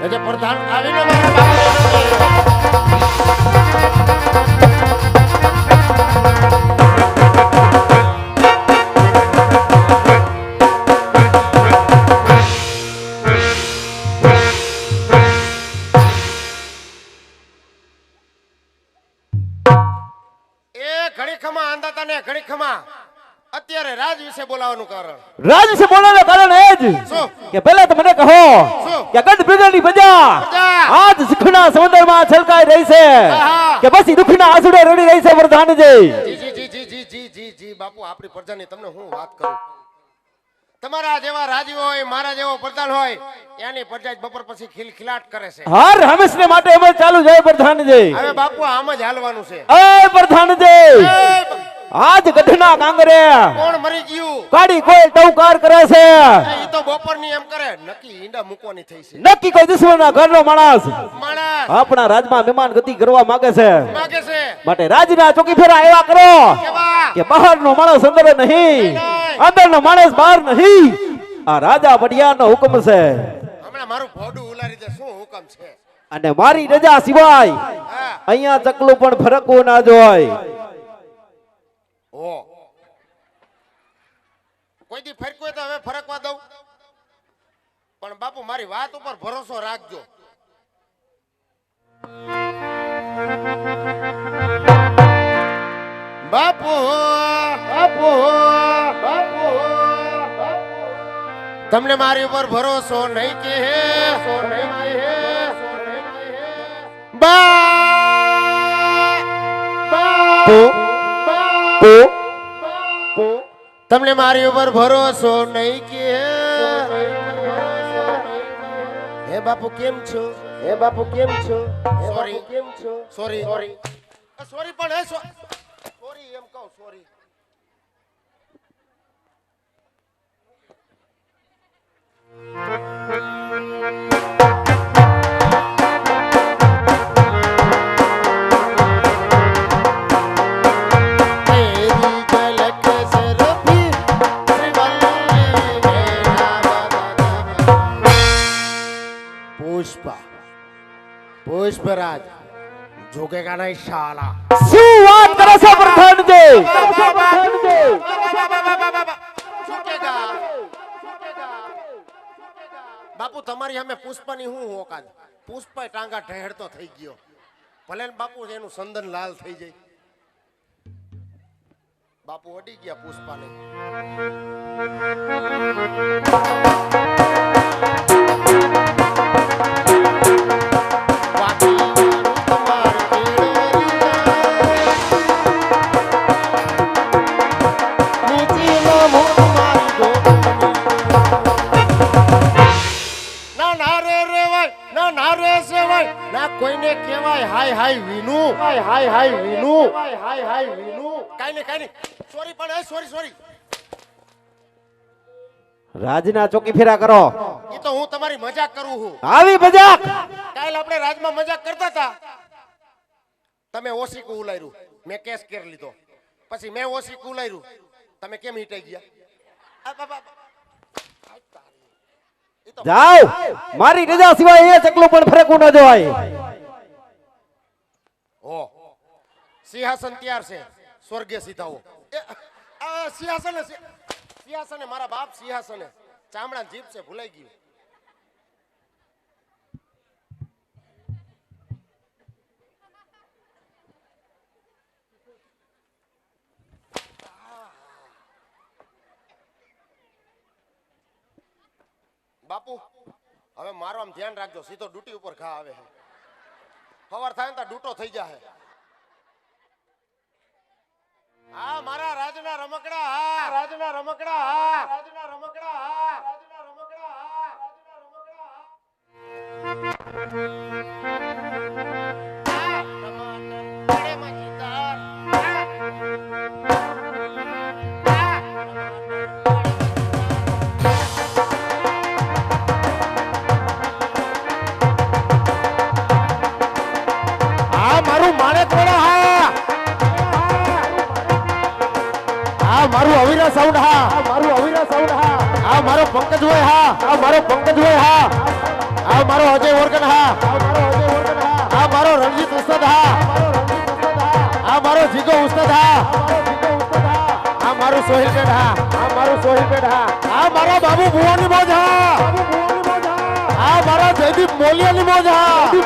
એટલે પ્રધાન આવીને મારા અત્યારે રાજ વિશે બોલાવવાનું કારણ રાજ વિશે બોલાવવાનું કારણ એ જ કે પહેલા તો મને કહો કે ગઢ બ્રિગેડની પ્રજા આજ સુખના સમુદ્રમાં છલકાઈ રહી છે કે પછી દુખના આંસુડે રડી રહી છે પ્રધાનજી. જી બાપુ આપણી પ્રજાની તમને હું વાત કરું. તમારા જેવા રાજી હોય મારા જેવો પ્રધાન હોય એની પ્રજા બપોર પછી ખિલખિલાટ કરે છે. હાર હંમેશને માટે એમ જ ચાલુ જાય પ્રધાનજી. હવે બાપુ આમ જ હાલવાનું છે. એ પ્રધાનજી આજ ગઢના કાંગરે કોણ મરી ગયું કાડી કોઈ ટવકાર કરે છે. ઈ તો બપોરની એમ કરે નક્કી ઈંડા મૂકવાની થઈ છે. નક્કી કોઈ દુશ્મનના ઘરનો માણસ આપણા રાજમાં મહેમાન ગતિ કરવા માંગે છે માટે રાજના ચોકી ફેરા એવા કરો કે બહારનો માણસ અંદર નહીં અંદરનો માણસ બહાર નહીં. આ રાજા ભટિયાનો હુકમ છે. હમણાં મારું ભોડું ઉલારી દે શું હુકમ છે. અને મારી રજા સિવાય અહીંયા ચકલું પણ ફરકવું ના જોય. કોઈ દી ફરકું તો હવે ફરકવા દઉં પણ બાપુ મારી વાત ઉપર ભરોસો રાખજો. બાપુ બાપુ બાપુ તમને મારી ઉપર ભરોસો નહીં કે તમને મારી ઉપર ભરોસો નહીં કે હે બાપુ કેમ છો હે બાપુ કેમ છો સોરી કેમ છો સોરી સોરી સોરી પણ હે સોરી એમ કહું સોરી. પુષ્પરાજ જોગેગા નહીં શાલા. શું વાત કરો છો પ્રધાનજી? બાપુ તમારી સામે પુષ્પની હું હોકાદ. પુષ્પ ટાંગા ઢહેડતો થઈ ગયો ભલે બાપુ એનું સંદન લાલ થઈ જાય. બાપુ અડી ગયા પુષ્પાને. કોઈને કહેવાય હાય હાય વિનુ હાય હાય વિનુ હાય હાય વિનુ કાઈ નહીં સોરી પણ સોરી સોરી. રાજના ચોકી ફેરા કરો. ઈ તો હું તમારી મજાક કરું છું. આવી મજાક કાલ આપણે રાજમાં મજાક કરતા હતા તમે ઓસીકુ ઉલાર્યું મેં કેસ કરી લીધો પછી મેં ઓસીકુ ઉલાર્યું તમે કેમ હીટાઈ ગયા. જાઓ મારી રજા સિવાય એ ચકલું પણ ફરકવું ન જોય. ઓ સિંહાસન તૈયાર છે સ્વર્ગે સીધાઓ. સિંહાસને મારા બાપ સિંહાસને ચામડા જીભ છે ભૂલાઈ ગયું. બાપુ હવે મારો આમ ધ્યાન રાખજો સીધો ડ્યુટી ઉપર ઘા આવે છે. સવાર થાય ને તો ડૂટો થઈ જાય. હા મારા રાજના રમકડા હા રાજના રમકડા હા રાજના રમકડા હા રાજના રમકડા હા રાજના મારું અવિરા સાઉન્ડ હા મારું અવિરા સાઉન્ડ હા આ મારો પંકજ હોય હા આ મારો પંકજ હોય હા આ મારો અજય ઓર્ગન હા આ મારો રણજીત ઉસ્તાદ હા આ મારો જીગો ઉસ્તાદ હા આ મારું સોહિલ પેટ હા આ મારા બાબુ ભુવાની મોજ હા આ મારા જયદીપ મોલિયાની મોજ હા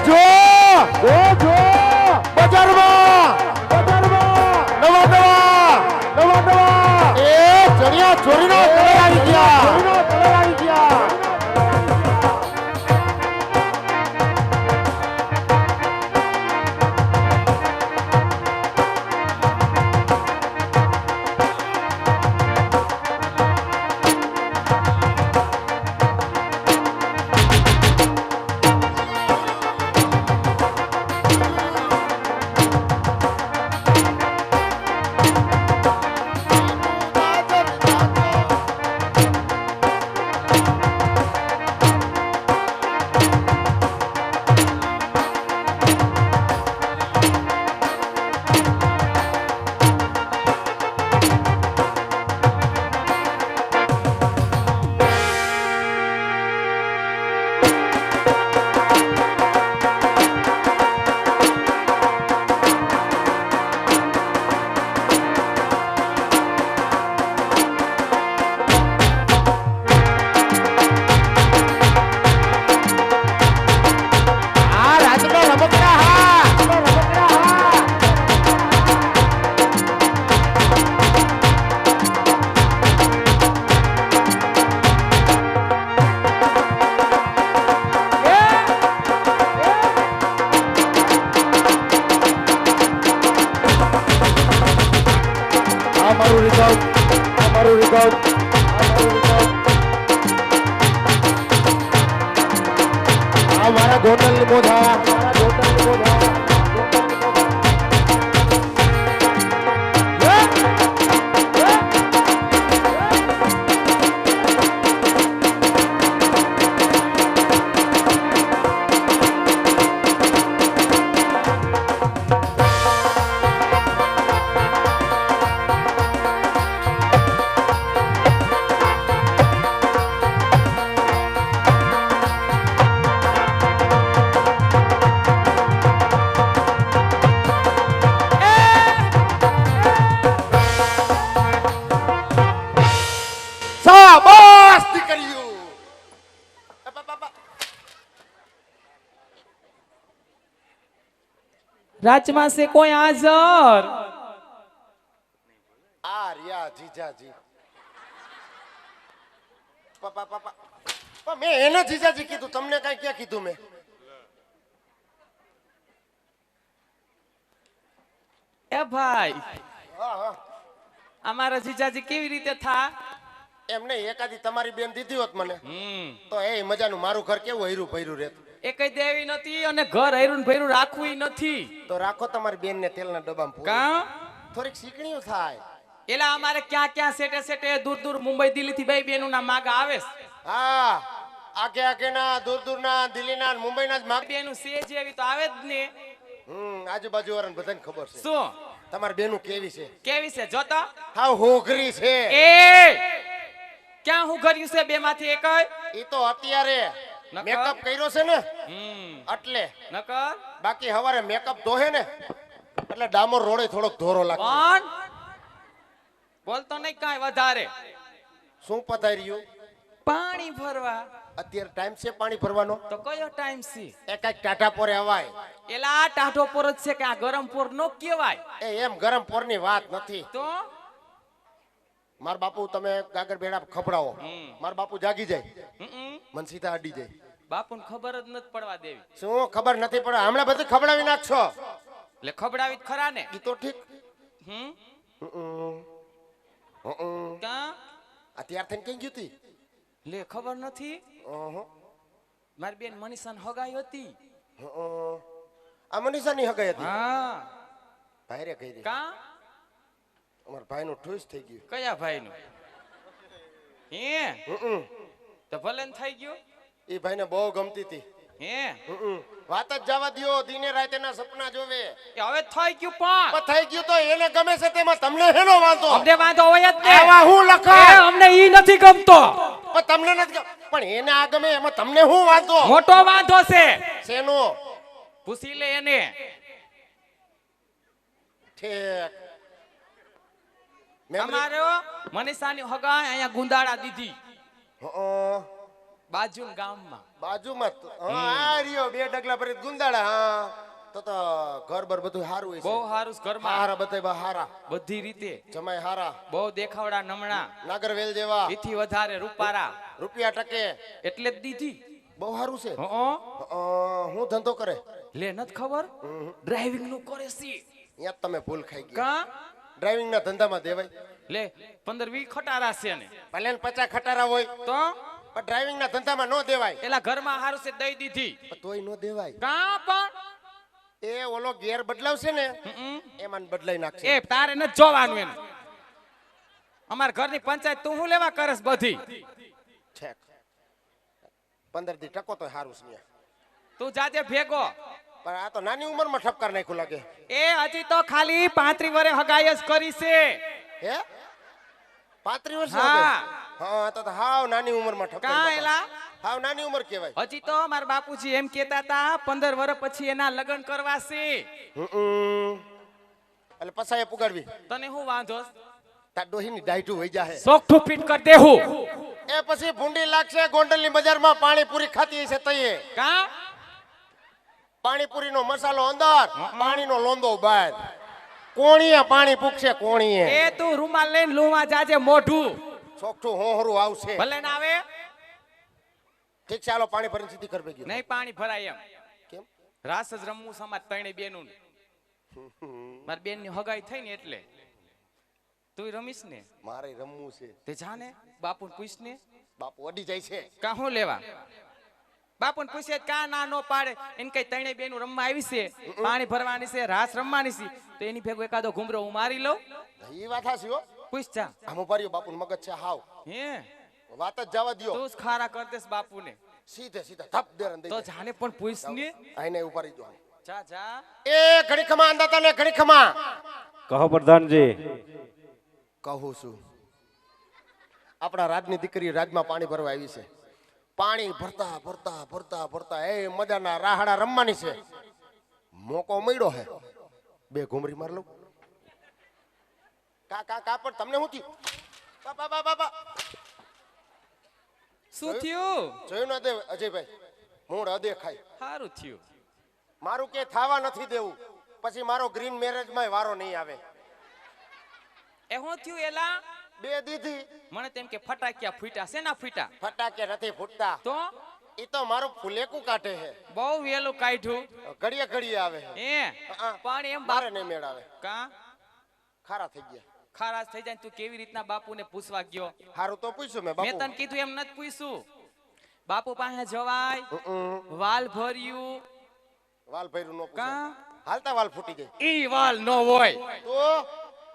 જો બજારમાં નવા એ ચણિયા ચોરીનો કલર આવી ગયા મારા ગોંડલ મોઢા શાબાશ દીકરીઓ રાજમાં से कोई हाजर આ રિયા જીજાજી મેં એને જીજાજી કીધું તમને કઈ ક્યાં કીધું મેં ए भाई હા હા અમારા જીજાજી કેવી રીતે થા એમ નહીં એકાદી તમારી બેન દીધી હોત મને તો એ મજાનું મારું ઘર કેવું હૈરું ભૈરું રહેતું એ કઈ દેવી નથી અને ઘર હૈરું ભૈરું રાખવું નથી તો રાખો તમારી બેન ને તેલના ડબ્બામાં પૂરી. કા થોડીક શીકણીઓ થાય એલા અમારે ક્યાં ક્યાં સેટે સેટે દૂર દૂર મુંબઈ દિલ્હી થી બે બેનું ના માગ આવે છે. હા આગે આગે ના દૂર દૂર ના દિલ્હી ના મુંબઈ ના જ માગ બેનું સે જેવી તો આવે જ ને આજુબાજુ વાળાને બધાને ખબર છે શું તમારી બેનું કેવી છે કેવી છે જોતો હાવ હોઘરી છે એ ક્યાં હું કર્યું છે બે માંથી એક ઈ તો અત્યારે નકર? મેકઅપ કર્યો છે ને એટલે નકર બાકી હવારે મેકઅપ ધોહે ને એટલે ડામર રોડે થોડોક ધોરો લાગે કોણ બોલતો નહીં કાંઈ વધારે શું પધાર્યું પાણી ભરવા અત્યારે ટાઈમ છે પાણી ભરવાનો તો કયો ટાઈમ છે એ કઈક ટાટા પોરે અવાય એલા આ ટાઢો પોર જ છે કે આ ગરમ પોર નો કહેવાય એ એમ ગરમ પોરની વાત નથી તો માર બાપુ તમે ગાગર બેડા ખબડાવો માર બાપુ જાગી જાય હમ. મન સીધા અડી જાય બાપુને ખબર જ નથી પડવા દેવી શું ખબર નથી પડે હમણાં બધું ખબડાવી નાખશો એટલે ખબડાવી જ ખરા ને ઈ તો ઠીક હમ હમ. ક્યાં આ ત્યાર થઈને કઈ ગયું તી લે ખબર નથી મારી બેન મનીષાને હગાઈ હતી આ મનીષાની હગાઈ હતી હા ભાઈ રે કઈ કા અમારા ભાઈ નું ઠૂસ થઈ ગયું કયા ભાઈનું હે તો ભલે ને થઈ ગયું એ ભાઈને બહુ ગમતી હતી હે વાત જ જવા દ્યો દિને રાતે ના સપના જોવે એ હવે થઈ ગયું પણ થઈ ગયું તો એને ગમે છે તેમાં તમને હેનો વાંધો અમને વાંધો હોય જ ને આવા હું એ લખાય અમને ઈ નથી ગમતો પણ તમને નથી પણ એને આ ગમે એમાં તમને શું વાંધો મોટો વાંધો છે શેનો પૂછી લે એને ઠીક મેમરી અમારો મનીષાની હગાઈ અહીંયા ગુંદાળા દીધી હં, બાજુ ગામમાં બાજુમાં આ રહ્યો 2 ડગલા પર ગુંદાળા હા તો ઘર બર બધું સારું હોય બહુ છે સારું છે ઘરમાં હારા બધા હારા બધી રીતે જમાઈ હારા બહુ દેખાવડા નમણા નાગરવેલ જેવા એથી વધારે રૂપારા રૂપિયા ટકે એટલે જ દીધી બહુ સારું છે હું ધંધો કરે લે નત ખબર ડ્રાઇવિંગ નું કરે છે અહીંયા જ તમે ભૂલ ખાઈ ગયા કા ડ્રાઇવિંગ ના ધંધામાં દેવાય લે 15-20 ખટારા છે ને ભલે ને 50 ખટારા હોય તો પણ ડ્રાઇવિંગ ના ધંધામાં નો દેવાય એલા ઘરમાં હારું છે દઈ દીધી પણ તોય નો દેવાય કા પણ એ ઓલો ગેર બદલાવશે ને એમાં બદલાઈ નાખશે એ તારે ન જોવાનું એને અમાર ઘરની પંચાયત તું શું લેવા કરસ બધી છેક 15 દી ટકો તો સારું છે તું જાજે ભેગો પણ આ તો નાની ઉંમરમાં ઠપકાર નાખ્યું લાગે એ હજી તો ખાલી 35 વર્ષે હગાઈ જ કરી છે હે 35 વર્ષ હા. હા તો હાવ નાની ઉંમરમાં ઠપકાર કા નાખ્યા. એલા હાવ નાની ઉંમર કહેવાય હજી તો મારા બાપુજી એમ કહેતા હતા 15 વર્ષ પછી એના લગ્ન કરવા છે એટલે પસાય પુગાડવી તને શું વાંધો તાર ડોહીની ડાયટું વઈ જાહે સોખઠું ફીટ કરી દેહું એ પછી ભૂંડી લાગશે ગોંડલની બજારમાં પાણીપુરી ખાતી હશે તઈએ કા પાણીપુરીનો મસાલો અંદર પાણીનો લોંદો બહાર કોણીએ પાણી પૂછશે કોણીએ એ તું રૂમાલ લઈને લુવા જાજે મોઢું ચોકઠું હોહરું આવશે ભલે ના આવે ઠીક છે હાલો પાણી ભરીને સીધી કરવી ગયું નહીં પાણી ભરાય એમ કેમ રાસ જ રમવું સમાજ ત્રણે બેનું મારી બેન ની હગાઈ થઈ ને એટલે તું રમીશ ને મારે રમવું છે તે જાને બાપુ પૂછ ને બાપુ અડી જાય છે કા હું લેવા બાપુ ને પૂછે કા ના નો પાડે એને કઈ ત્રણે બેનું રમવા આવી છે પાણી ભરવાની છે રાસ રમવાની છે તો એની ભેગો એકાદો ઘુમરો હું મારી લઉં એ વાત હાસી હો પૂછ જા આમ ઉભાર્યો બાપુનું મગજ છે હાવ હે વાત જ જવા દ્યો તું જ ખારા કર દેસ બાપુ ને સીધે સીધા થપ દેરન દઈ તો જાને પણ પૂછ ને આઈને ઉભારી દો જા જા એ ઘડી ખમા આંદા તને ઘડી ખમા કહો પ્રધાનજી કહું છું આપણા રાજની દીકરી રાજમાં પાણી ભરવા આવી છે પાણી ભરતા ભરતા ભરતા ભરતા એ મજાના રાહડા રમવાની છે મોકો મળ્યો હે બે ઘુમરી માર લઉં કા કા કા પણ તમને શું થયું બાપા બાપા બાપા શું થયું જોયું ના દે અજયભાઈ મૂળ હદે ખાય સારું થયું મારું કે થાવા નથી દેવું પછી મારો ગ્રીન મેરેજમાં વારો નહીં આવે એ હું થયું એલા બે દીધી મને તેમ કે ફટાક્યા ફૂટ્યા શેના ફૂટ્યા ફટાકે નથી ફૂટતા તો ઈ તો મારું ફુલેકું કાઢે છે બહુ વેલું કાઢ્યું ઘડીએ ઘડીએ આવે છે એ પણ એમ મારે નહીં મેળાવે કા ખારા થઈ ગયા ખારાશ થઈ જાય તું કેવી રીતના બાપુને પૂછવા ગયો હારું તો પૂછ્યું મેં મેં બાપુ તને કીધું એમ નથી પૂછ્યું બાપુ પાસે જવાય વાલ ભર્યું વાલ ભર્યું નો કા પૂછે હાલતા વાલ ફૂટી ગઈ ઈ વાલ નો હોય તો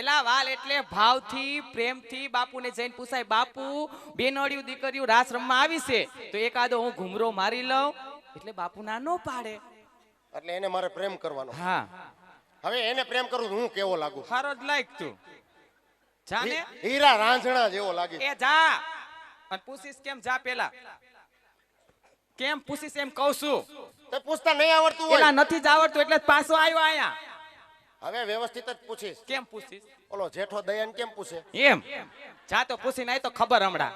એલા વાલ એટલે ભાવથી પ્રેમથી બાપુને જઈને પૂછાય બાપુ બેનોડિયું દીકરીયું રાસ રમવા આવી છે તો એકાદો હું ઘુમરો મારી લઉં એટલે બાપુ ના નો પાડે એટલે એને મારે પ્રેમ કરવાનો હા હવે એને પ્રેમ કરું તો હું કેવો લાગુ હારો જ લાગ તું જાને હીરા રાંઝણા જેવો લાગે એ જા અને પૂછીશ કેમ જા પેલા કેમ પૂછીશ એમ કહું છું તે પૂછતા નહીં આવડતું હોય એલા નથી જ આવડતું એટલે જ પાછો આવ્યો આયા હવે વ્યવસ્થિત જ પૂછીશ કેમ પૂછીશ ઓલો જેઠો દયાન કેમ પૂછે એમ જા તો પૂછીને આય તો ખબર હમણાં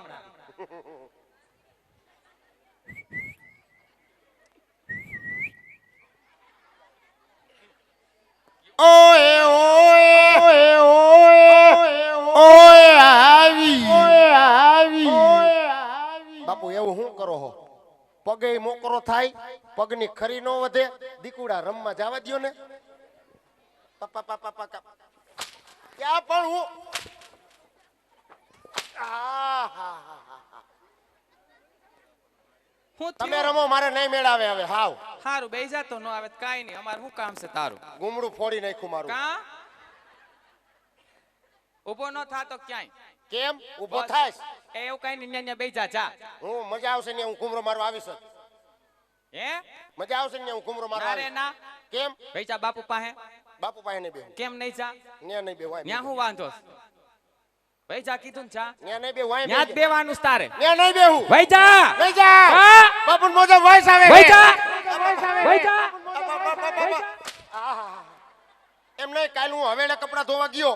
ઓય ઓય ઓય ઓય આવી બાપુ એવું શું કરો હો પગે મોકરો થાય પગની ખરી નો વધે દીકુડા રમવા જવા દ્યો ને પપ્પા પપ્પા પપ્પા ક્યાં પણ હું હું તમે રમો મારે નહીં મેળાવે હવે હાવ હારું બેહી જા તો નો આવે તો કાઈ નહીં અમાર શું કામ છે તારું ગુમડું ફોડી નાખ્યું મારું કા ઉભો ન થાતો ક્યાંય કેમ ઊભો થાયસ એ એવું કઈ નહીં ન્યા બેહી જા જા હું મજા આવશે ને હું ગુમરો મારવા આવીશ જ. હે મજા આવશે ને હું ગુમરો મારવા ના રે આવીશ. ના કેમ બેહી જા બાપુ પાસે બાપુ પાસે નહીં બેહું કેમ નહીં જા ન્યા નહીં બેહવાય ન્યા હું વાંધો છે? ભાઈ જા કીધું ને જા ન્યા નહીં બે વાય ન્યા જ બેવાનું છે તારે ન્યા નહીં બેહું ભાઈ જા લઈ જા હા. બાપુન મોજા વાઈસ આવે ભાઈ છે. જા વાઈસ આવે ભાઈ છે. જા આહાહા. એમ નહીં કાલ હું હવેડા કપડા ધોવા ગયો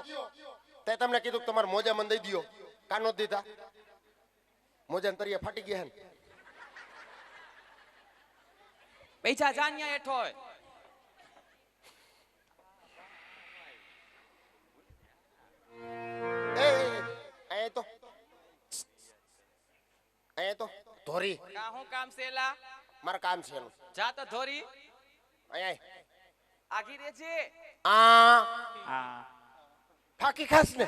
તે તમને કીધું કે તમારે મોજા મને દઈ દ્યો કાનો જ દીધા મોજા તરીએ ફાટી ગયા હે ને. ભાઈ જા જા ન્યા હેઠો હોય. અહીંયા તો ધોરી કા હું કામ છે એલા મારા કામ છે એનું જા તો ધોરી અહીંયા આગી રે છે ફાકી ખાસ ને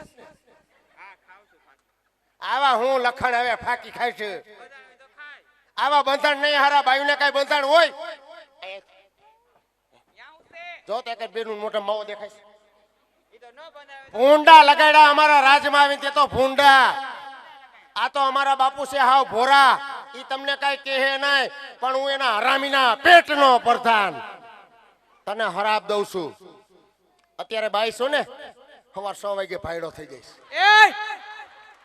આવા હું લખણ હવે ફાકી ખાય છે આવા બંધાણ નહીં હારા બાયુને કઈ બંધાણ હોય જો તે કઈ બેનું મોટા માવો દેખાય છે ભૂંડા લગાડ્યા અમારા રાજમાં આવીને તે તો ભૂંડા આ તો અમારા બાપુ છે હાવ ભોરા ઈ તમને કઈ કહે નહીં પણ હું એના હરામીના પેટનો પ્રધાન તને હરાબ દઉં છું અત્યારે 22 ને સવાર 6 વાગે ભાઈડો થઈ જઈશ એ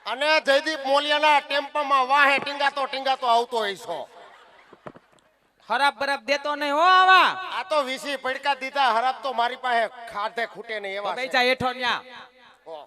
અને જયદીપ મોલિયાના ટેમ્પામાં વાહે ટીંગાતો આવતો હોય છો ખરાબ બરાબ દેતો નહીં હો આવા આ તો વીસી પડકા દીધા હરાબ તો મારી પાસે ખાધે ખૂટે નહીં એવા ભાઈ છે. જા હેઠો ન્યા હો.